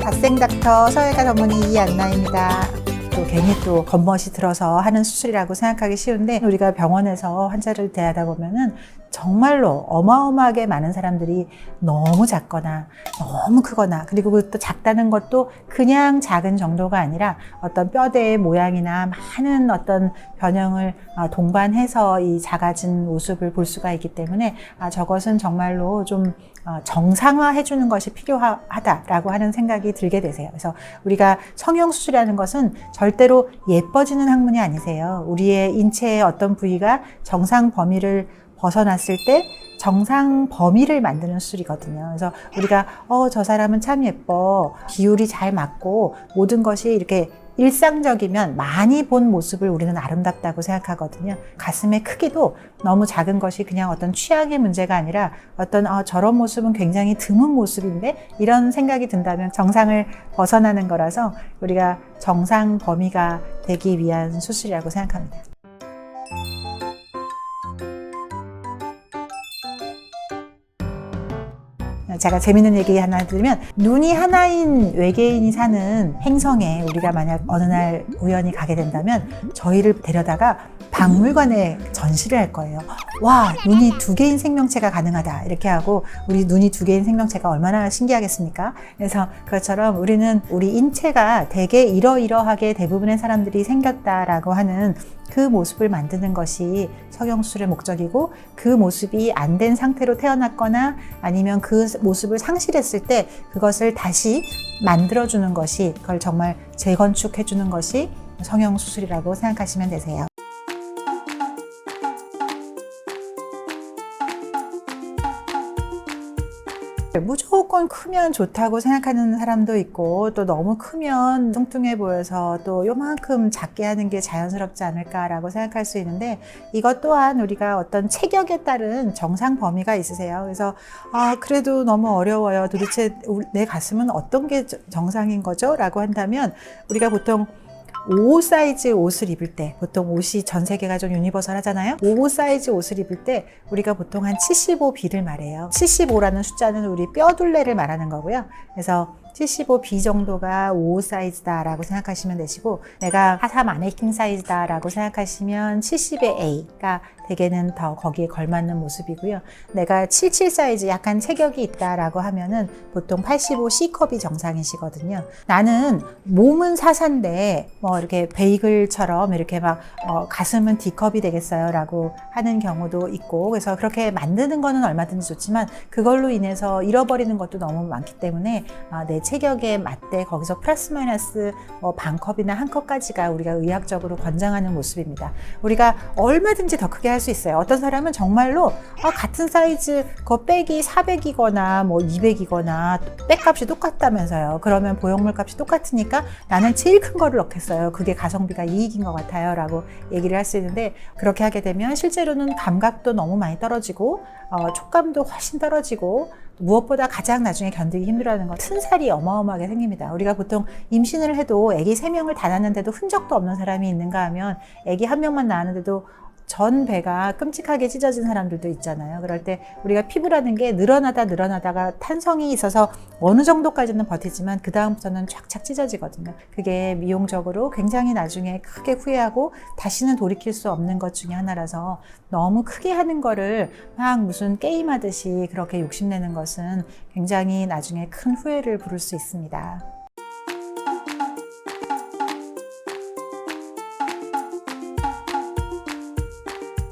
갓생닥터 서열가 전문의 이안나입니다. 또 괜히 또 겉멋이 들어서 하는 수술이라고 생각하기 쉬운데, 우리가 병원에서 환자를 대하다 보면은 정말로 어마어마하게 많은 사람들이 너무 작거나 너무 크거나, 그리고 또 작다는 것도 그냥 작은 정도가 아니라 어떤 뼈대의 모양이나 많은 어떤 변형을 동반해서 이 작아진 모습을 볼 수가 있기 때문에 저것은 정말로 좀 정상화해 주는 것이 필요하다라고 하는 생각이 들게 되세요. 그래서 우리가 성형수술이라는 것은 절대로 예뻐지는 학문이 아니세요. 우리의 인체의 어떤 부위가 정상 범위를 벗어났을 때 정상 범위를 만드는 수술이거든요. 그래서 우리가 저 사람은 참 예뻐, 비율이 잘 맞고 모든 것이 이렇게 일상적이면 많이 본 모습을 우리는 아름답다고 생각하거든요. 가슴의 크기도 너무 작은 것이 그냥 어떤 취향의 문제가 아니라 어떤 저런 모습은 굉장히 드문 모습인데, 이런 생각이 든다면 정상을 벗어나는 거라서 우리가 정상 범위가 되기 위한 수술이라고 생각합니다. 제가 재밌는 얘기 하나 드리면, 눈이 하나인 외계인이 사는 행성에 우리가 만약 어느 날 우연히 가게 된다면 저희를 데려다가 박물관에 전시를 할 거예요. 와, 눈이 두 개인 생명체가 가능하다 이렇게 하고, 우리 눈이 두 개인 생명체가 얼마나 신기하겠습니까? 그래서 그것처럼 우리는 우리 인체가 되게 이러이러하게 대부분의 사람들이 생겼다라고 하는 그 모습을 만드는 것이 성형수술의 목적이고, 그 모습이 안 된 상태로 태어났거나 아니면 그 모습을 상실했을 때 그것을 다시 만들어주는 것이, 그걸 정말 재건축해주는 것이 성형수술이라고 생각하시면 되세요. 무조건 크면 좋다고 생각하는 사람도 있고, 또 너무 크면 뚱뚱해 보여서 또 요만큼 작게 하는 게 자연스럽지 않을까라고 생각할 수 있는데, 이것 또한 우리가 어떤 체격에 따른 정상 범위가 있으세요. 그래서 그래도 너무 어려워요. 도대체 내 가슴은 어떤 게 정상인 거죠? 라고 한다면, 우리가 보통 55 사이즈 옷을 입을 때, 보통 옷이 전 세계가 좀 유니버설 하잖아요. 55 사이즈 옷을 입을 때 우리가 보통 한 75B를 말해요. 75라는 숫자는 우리 뼈둘레를 말하는 거고요. 그래서 75B 정도가 55 사이즈다라고 생각하시면 되시고, 내가 43 마네킹 사이즈다라고 생각하시면 70의 A가 대개는 더 거기에 걸맞는 모습이고요. 내가 77 사이즈 약간 체격이 있다라고 하면은 보통 85 C컵이 정상이시거든요. 나는 몸은 44인데 뭐 이렇게 베이글처럼 이렇게 막 가슴은 D컵이 되겠어요 라고 하는 경우도 있고, 그래서 그렇게 만드는 거는 얼마든지 좋지만 그걸로 인해서 잃어버리는 것도 너무 많기 때문에 내 체격에 맞대 거기서 플러스 마이너스 반컵이나 한 컵까지가 우리가 의학적으로 권장하는 모습입니다. 우리가 얼마든지 더 크게 할 수 있어요. 어떤 사람은 정말로 같은 사이즈 그 백이 400이거나 뭐 200이거나 백값이 똑같다면서요. 그러면 보형물 값이 똑같으니까 나는 제일 큰 거를 넣겠어요. 그게 가성비가 이익인 것 같아요 라고 얘기를 할 수 있는데, 그렇게 하게 되면 실제로는 감각도 너무 많이 떨어지고 촉감도 훨씬 떨어지고, 무엇보다 가장 나중에 견디기 힘들어하는 건 튼살이 어마어마하게 생깁니다. 우리가 보통 임신을 해도 아기 3명을 다 낳았는데도 흔적도 없는 사람이 있는가 하면, 아기 1명만 낳았는데도 전 배가 끔찍하게 찢어진 사람들도 있잖아요. 그럴 때 우리가 피부라는 게 늘어나다가 탄성이 있어서 어느 정도까지는 버티지만 그 다음부터는 쫙쫙 찢어지거든요. 그게 미용적으로 굉장히 나중에 크게 후회하고 다시는 돌이킬 수 없는 것 중에 하나라서, 너무 크게 하는 거를 막 무슨 게임하듯이 그렇게 욕심내는 것은 굉장히 나중에 큰 후회를 부를 수 있습니다.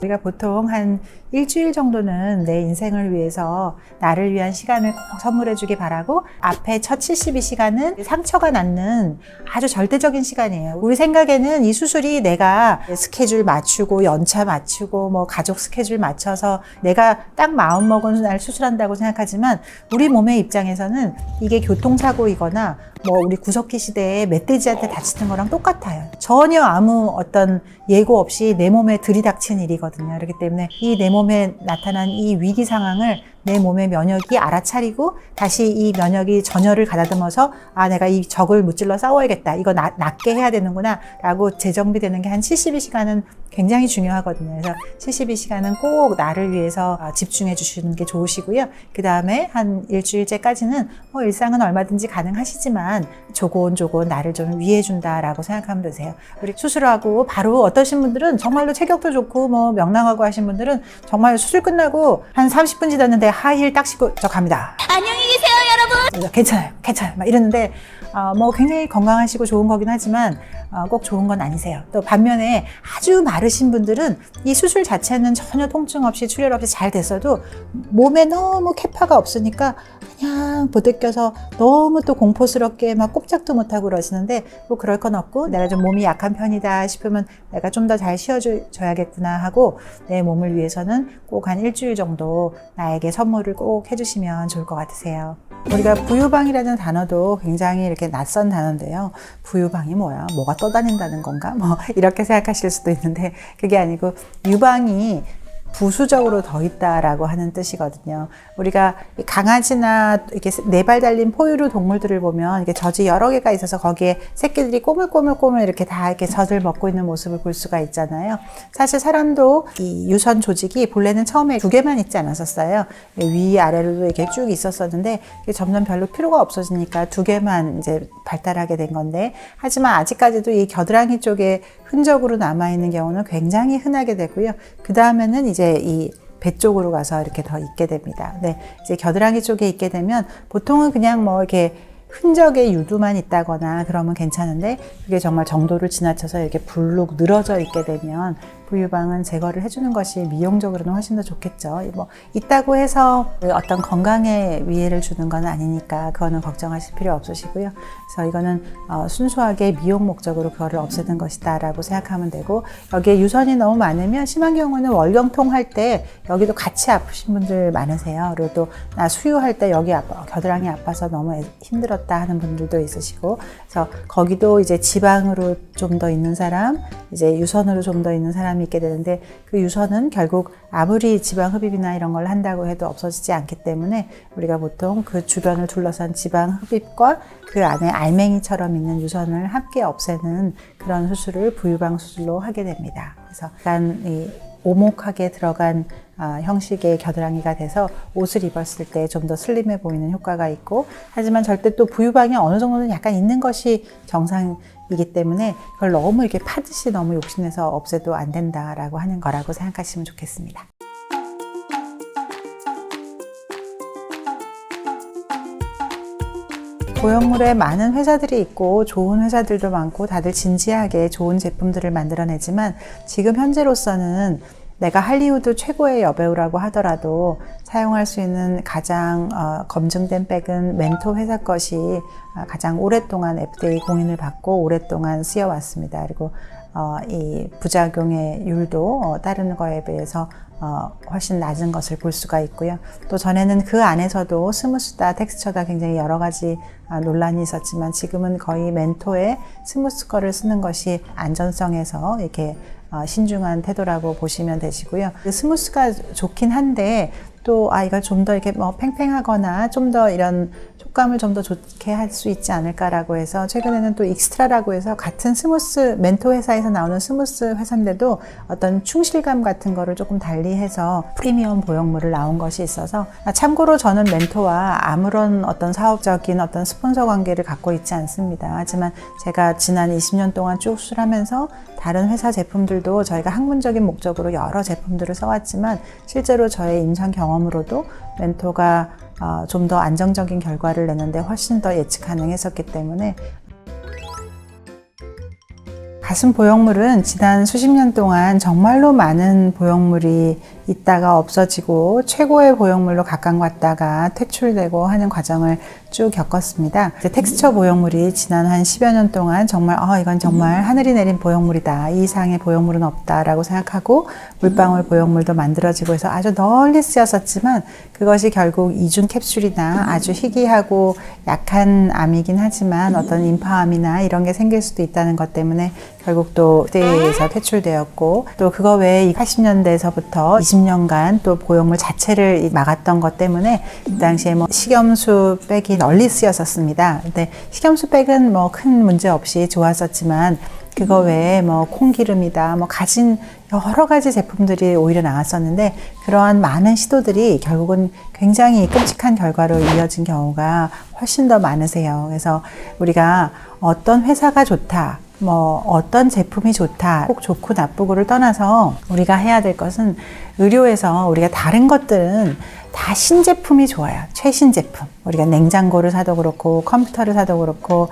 우리가 보통 한 일주일 정도는 내 인생을 위해서 나를 위한 시간을 꼭 선물해 주기 바라고, 앞에 첫 72시간은 상처가 낫는 아주 절대적인 시간이에요. 우리 생각에는 이 수술이 내가 스케줄 맞추고 연차 맞추고 뭐 가족 스케줄 맞춰서 내가 딱 마음먹은 날 수술한다고 생각하지만, 우리 몸의 입장에서는 이게 교통사고이거나 뭐 우리 구석기 시대에 멧돼지한테 다치는 거랑 똑같아요. 전혀 아무 어떤 예고 없이 내 몸에 들이닥친 일이거든요. 그렇기 때문에 이 내 몸에 나타난 이 위기 상황을 내 몸의 면역이 알아차리고 다시 이 면역이 전열을 가다듬어서 내가 이 적을 무찔러 싸워야겠다, 이거 낫게 해야 되는구나 라고 재정비되는 게 한 72시간은 굉장히 중요하거든요. 그래서 72시간은 꼭 나를 위해서 집중해 주시는 게 좋으시고요. 그 다음에 한 일주일째까지는 일상은 얼마든지 가능하시지만 조곤조곤 나를 좀 위해 준다라고 생각하면 되세요. 우리 수술하고 바로 어떠신 분들은 정말로 체격도 좋고 뭐 명랑하고 하신 분들은 정말 수술 끝나고 한 30분 지났는데 하이힐 딱 신고 저 갑니다. 안녕히 계세요, 여러분. 괜찮아요 막 이러는데 뭐 굉장히 건강하시고 좋은 거긴 하지만 꼭 좋은 건 아니세요. 또 반면에 아주 마르신 분들은 이 수술 자체는 전혀 통증 없이 출혈 없이 잘 됐어도 몸에 너무 캐파가 없으니까 그냥 보태껴서 너무 또 공포스럽게 막 꼼짝도 못하고 그러시는데 뭐 그럴 건 없고 내가 좀 몸이 약한 편이다 싶으면 내가 좀 더 잘 쉬어줘야겠구나 하고 내 몸을 위해서는 꼭 한 일주일 정도 나에게 선물을 꼭 해주시면 좋을 것 같으세요. 우리가 부유방이라는 단어도 굉장히 이렇게 낯선 단어인데요. 부유방이 뭐야? 뭐가 떠다닌다는 건가? 뭐 이렇게 생각하실 수도 있는데 그게 아니고 유방이 부수적으로 더 있다라고 하는 뜻이거든요. 우리가 강아지나 이렇게 네 발 달린 포유류 동물들을 보면 이게 젖이 여러 개가 있어서 거기에 새끼들이 꼬물꼬물꼬물 이렇게 다 이렇게 젖을 먹고 있는 모습을 볼 수가 있잖아요. 사실 사람도 이 유선 조직이 본래는 처음에 2개만 있지 않았었어요. 위 아래로도 이렇게 쭉 있었었는데 점점 별로 필요가 없어지니까 2개만 이제 발달하게 된 건데 하지만 아직까지도 이 겨드랑이 쪽에 흔적으로 남아있는 경우는 굉장히 흔하게 되고요. 그 다음에는 이제 이 배 쪽으로 가서 이렇게 더 있게 됩니다. 네, 이제 겨드랑이 쪽에 있게 되면 보통은 그냥 뭐 이렇게 흔적의 유두만 있다거나 그러면 괜찮은데 그게 정말 정도를 지나쳐서 이렇게 불룩 늘어져 있게 되면 부유방은 제거를 해주는 것이 미용적으로는 훨씬 더 좋겠죠. 뭐 있다고 해서 어떤 건강에 위해를 주는 건 아니니까 그거는 걱정하실 필요 없으시고요. 그래서 이거는 순수하게 미용 목적으로 그거를 없애는 것이다 라고 생각하면 되고 여기에 유선이 너무 많으면 심한 경우는 월경통 할 때 여기도 같이 아프신 분들 많으세요. 그리고 또 나 수유할 때 여기 겨드랑이 아파서 너무 힘들었다 하는 분들도 있으시고 그래서 거기도 이제 지방으로 좀 더 있는 사람 이제 유선으로 좀 더 있는 사람이 있게 되는데 그 유선은 결국 아무리 지방 흡입이나 이런 걸 한다고 해도 없어지지 않기 때문에 우리가 보통 그 주변을 둘러싼 지방 흡입과 그 안에 알맹이처럼 있는 유선을 함께 없애는 그런 수술을 부유방 수술로 하게 됩니다. 그래서 약간 이 오목하게 들어간 형식의 겨드랑이가 돼서 옷을 입었을 때 좀 더 슬림해 보이는 효과가 있고 하지만 절대 또 부유방이 어느 정도는 약간 있는 것이 정상이기 때문에 그걸 너무 이렇게 파듯이 너무 욕심내서 없애도 안 된다라고 하는 거라고 생각하시면 좋겠습니다. 보형물에 많은 회사들이 있고 좋은 회사들도 많고 다들 진지하게 좋은 제품들을 만들어내지만 지금 현재로서는 내가 할리우드 최고의 여배우라고 하더라도 사용할 수 있는 가장 검증된 백은 멘토 회사 것이 가장 오랫동안 FDA 공인을 받고 오랫동안 쓰여왔습니다. 그리고 이 부작용의 율도 다른 거에 비해서 훨씬 낮은 것을 볼 수가 있고요. 또 전에는 그 안에서도 스무스다, 텍스처다 굉장히 여러 가지 논란이 있었지만 지금은 거의 멘토의 스무스 거를 쓰는 것이 안전성에서 이렇게 신중한 태도라고 보시면 되시고요. 그 스무스가 좋긴 한데 또 이걸 좀 더 이렇게 뭐 팽팽하거나 좀 더 이런 촉감을 좀 더 좋게 할 수 있지 않을까라고 해서 최근에는 또 익스트라라고 해서 같은 스무스 멘토 회사에서 나오는 스무스 회사인데도 어떤 충실감 같은 거를 조금 달리해서 프리미엄 보형물을 나온 것이 있어서 참고로 저는 멘토와 아무런 어떤 사업적인 어떤 스폰서 관계를 갖고 있지 않습니다. 하지만 제가 지난 20년 동안 쭉 수술하면서 다른 회사 제품들도 저희가 학문적인 목적으로 여러 제품들을 써왔지만 실제로 저의 임상 경험으로도 멘토가 좀 더 안정적인 결과를 내는데 훨씬 더 예측 가능했었기 때문에 가슴 보형물은 지난 수십 년 동안 정말로 많은 보형물이 있다가 없어지고 최고의 보형물로 각광받다가 퇴출되고 하는 과정을 쭉 겪었습니다. 텍스처 보형물이 지난 한 10여 년 동안 정말 이건 정말 하늘이 내린 보형물이다. 이 이상의 보형물은 없다라고 생각하고 물방울 보형물도 만들어지고 해서 아주 널리 쓰였었지만 그것이 결국 이중 캡슐이나 아주 희귀하고 약한 암이긴 하지만 어떤 임파암이나 이런 게 생길 수도 있다는 것 때문에 결국 또 FDA에서 퇴출되었고 또 그거 외에 80년대에서부터 20년간 또 보형물 자체를 막았던 것 때문에 그 당시에 뭐 식염수 백이 널리 쓰였었습니다. 근데 식염수 백은 뭐 큰 문제 없이 좋았었지만 그거 외에 뭐 콩기름이다, 뭐 가진 여러 가지 제품들이 오히려 나왔었는데 그러한 많은 시도들이 결국은 굉장히 끔찍한 결과로 이어진 경우가 훨씬 더 많으세요. 그래서 우리가 어떤 회사가 좋다, 어떤 제품이 좋다, 꼭 좋고 나쁘고를 떠나서 우리가 해야 될 것은 의료에서 우리가 다른 것들은 다 신제품이 좋아요. 최신 제품. 우리가 냉장고를 사도 그렇고 컴퓨터를 사도 그렇고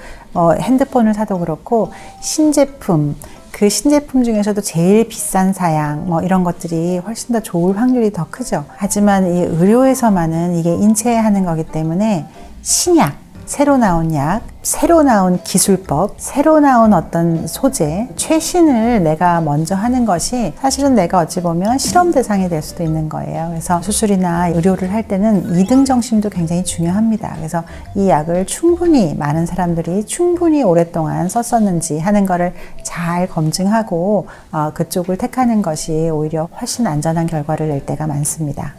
핸드폰을 사도 그렇고 신제품, 그 신제품 중에서도 제일 비싼 사양 이런 것들이 훨씬 더 좋을 확률이 더 크죠. 하지만 이 의료에서만은 이게 인체에 하는 거기 때문에 신약, 새로 나온 약, 새로 나온 기술법, 새로 나온 어떤 소재, 최신을 내가 먼저 하는 것이 사실은 내가 어찌 보면 실험 대상이 될 수도 있는 거예요. 그래서 수술이나 의료를 할 때는 이등 정신도 굉장히 중요합니다. 그래서 이 약을 충분히 많은 사람들이 충분히 오랫동안 썼었는지 하는 거를 잘 검증하고 그쪽을 택하는 것이 오히려 훨씬 안전한 결과를 낼 때가 많습니다.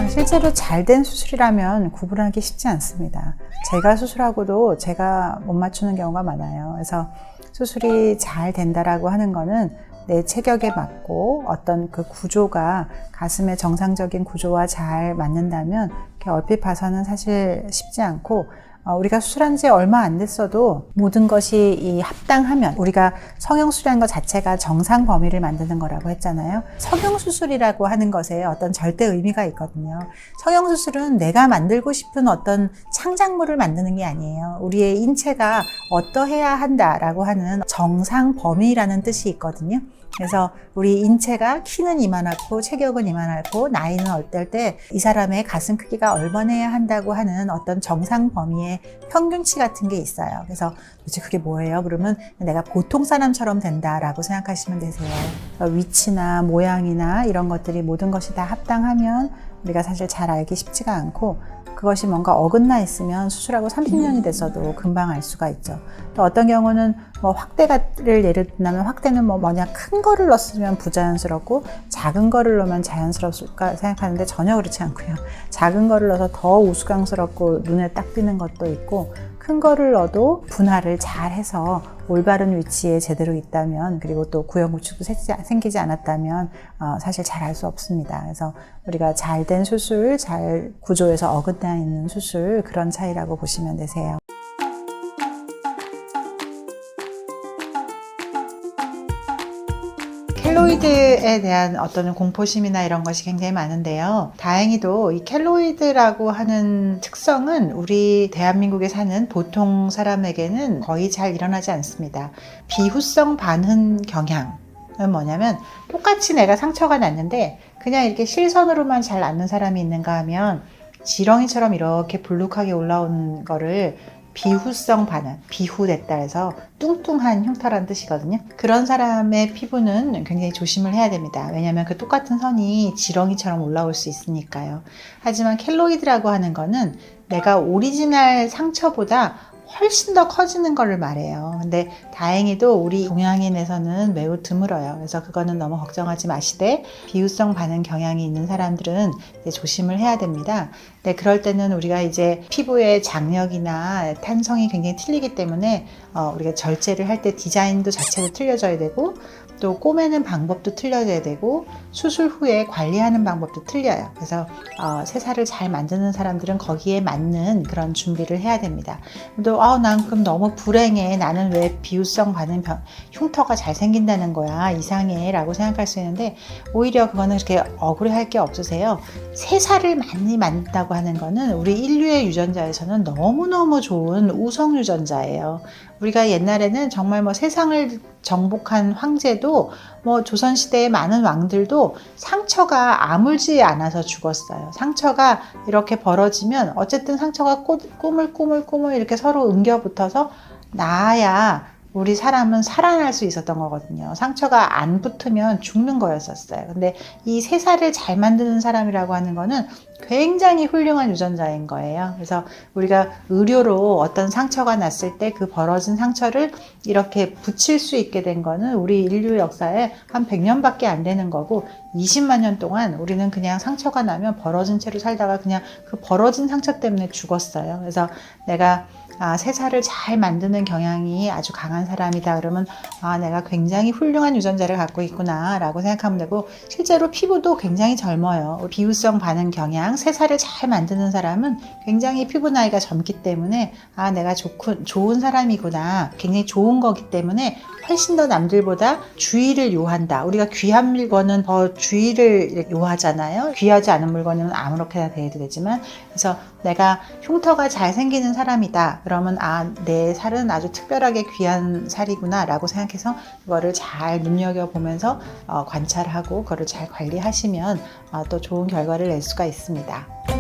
실제로 잘된 수술이라면 구분하기 쉽지 않습니다. 제가 수술하고도 제가 못 맞추는 경우가 많아요. 그래서 수술이 잘 된다라고 하는 거는 내 체격에 맞고 어떤 그 구조가 가슴의 정상적인 구조와 잘 맞는다면 얼핏 봐서는 사실 쉽지 않고 우리가 수술한 지 얼마 안 됐어도 모든 것이 이 합당하면 우리가 성형수술한 것 자체가 정상 범위를 만드는 거라고 했잖아요. 성형수술이라고 하는 것에 어떤 절대 의미가 있거든요. 성형수술은 내가 만들고 싶은 어떤 창작물을 만드는 게 아니에요. 우리의 인체가 어떠해야 한다라고 하는 정상 범위라는 뜻이 있거든요. 그래서 우리 인체가 키는 이만하고 체격은 이만하고 나이는 어떨 때 이 사람의 가슴 크기가 얼마나야 한다고 하는 어떤 정상 범위의 평균치 같은 게 있어요. 그래서 도대체 그게 뭐예요? 그러면 내가 보통 사람처럼 된다라고 생각하시면 되세요. 위치나 모양이나 이런 것들이 모든 것이 다 합당하면 우리가 사실 잘 알기 쉽지가 않고 그것이 뭔가 어긋나 있으면 수술하고 30년이 됐어도 금방 알 수가 있죠. 또 어떤 경우는 확대를 예를 든다면 확대는 뭐냐 큰 거를 넣었으면 부자연스럽고 작은 거를 넣으면 자연스러울까 생각하는데 전혀 그렇지 않고요. 작은 거를 넣어서 더 우스꽝스럽고 눈에 딱 띄는 것도 있고 큰 거를 넣어도 분할을 잘 해서 올바른 위치에 제대로 있다면 그리고 또 구형구축도 생기지 않았다면 사실 잘 알 수 없습니다. 그래서 우리가 잘된 수술, 잘 구조에서 어긋나 있는 수술 그런 차이라고 보시면 되세요. 켈로이드에 대한 어떤 공포심이나 이런 것이 굉장히 많은데요. 다행히도 이 켈로이드라고 하는 특성은 우리 대한민국에 사는 보통 사람에게는 거의 잘 일어나지 않습니다. 비후성 반응 경향은 뭐냐면 똑같이 내가 상처가 났는데 그냥 이렇게 실선으로만 잘 낫는 사람이 있는가 하면 지렁이처럼 이렇게 불룩하게 올라오는 거를 비후성 반응, 비후됐다 해서 뚱뚱한 흉터란 뜻이거든요. 그런 사람의 피부는 굉장히 조심을 해야 됩니다. 왜냐하면 그 똑같은 선이 지렁이처럼 올라올 수 있으니까요. 하지만 켈로이드라고 하는 거는 내가 오리지널 상처보다 훨씬 더 커지는 거를 말해요. 근데 다행히도 우리 동양인에서는 매우 드물어요. 그래서 그거는 너무 걱정하지 마시되 비후성 반응 경향이 있는 사람들은 이제 조심을 해야 됩니다. 근데 그럴 때는 우리가 이제 피부의 장력이나 탄성이 굉장히 틀리기 때문에 우리가 절제를 할 때 디자인도 자체도 틀려져야 되고 또 꼬매는 방법도 틀려져야 되고 수술 후에 관리하는 방법도 틀려요. 그래서 새살을 잘 만드는 사람들은 거기에 맞는 그런 준비를 해야 됩니다. 또 난 그럼 너무 불행해. 나는 왜 비후성 반응 흉터가 잘 생긴다는 거야. 이상해 라고 생각할 수 있는데 오히려 그거는 그렇게 억울해할 게 없으세요. 새살을 많이 만든다고 하는 거는 우리 인류의 유전자에서는 너무너무 좋은 우성 유전자예요. 우리가 옛날에는 정말 세상을 정복한 황제도 조선시대의 많은 왕들도 상처가 아물지 않아서 죽었어요. 상처가 이렇게 벌어지면 어쨌든 상처가 꼬물꼬물 이렇게 서로 엉겨붙어서 나아야 우리 사람은 살아날 수 있었던 거거든요. 상처가 안 붙으면 죽는 거였었어요. 근데 이 새살을 잘 만드는 사람이라고 하는 거는 굉장히 훌륭한 유전자인 거예요. 그래서 우리가 의료로 어떤 상처가 났을 때 그 벌어진 상처를 이렇게 붙일 수 있게 된 거는 우리 인류 역사에 한 100년밖에 안 되는 거고 20만 년 동안 우리는 그냥 상처가 나면 벌어진 채로 살다가 그냥 그 벌어진 상처 때문에 죽었어요. 그래서 내가 새살을 잘 만드는 경향이 아주 강한 사람이다 그러면 내가 굉장히 훌륭한 유전자를 갖고 있구나 라고 생각하면 되고, 실제로 피부도 굉장히 젊어요. 비후성 반응 경향, 새살을 잘 만드는 사람은 굉장히 피부 나이가 젊기 때문에 내가 좋은 사람이구나, 굉장히 좋은 거기 때문에 훨씬 더 남들보다 주의를 요한다. 우리가 귀한 물건은 더 주의를 요하잖아요. 귀하지 않은 물건은 아무렇게나 대해도 되지만, 그래서 내가 흉터가 잘 생기는 사람이다 그러면 내 살은 아주 특별하게 귀한 살이구나 라고 생각해서 그거를 잘 눈여겨보면서 관찰하고 그거를 잘 관리하시면 또 좋은 결과를 낼 수가 있습니다.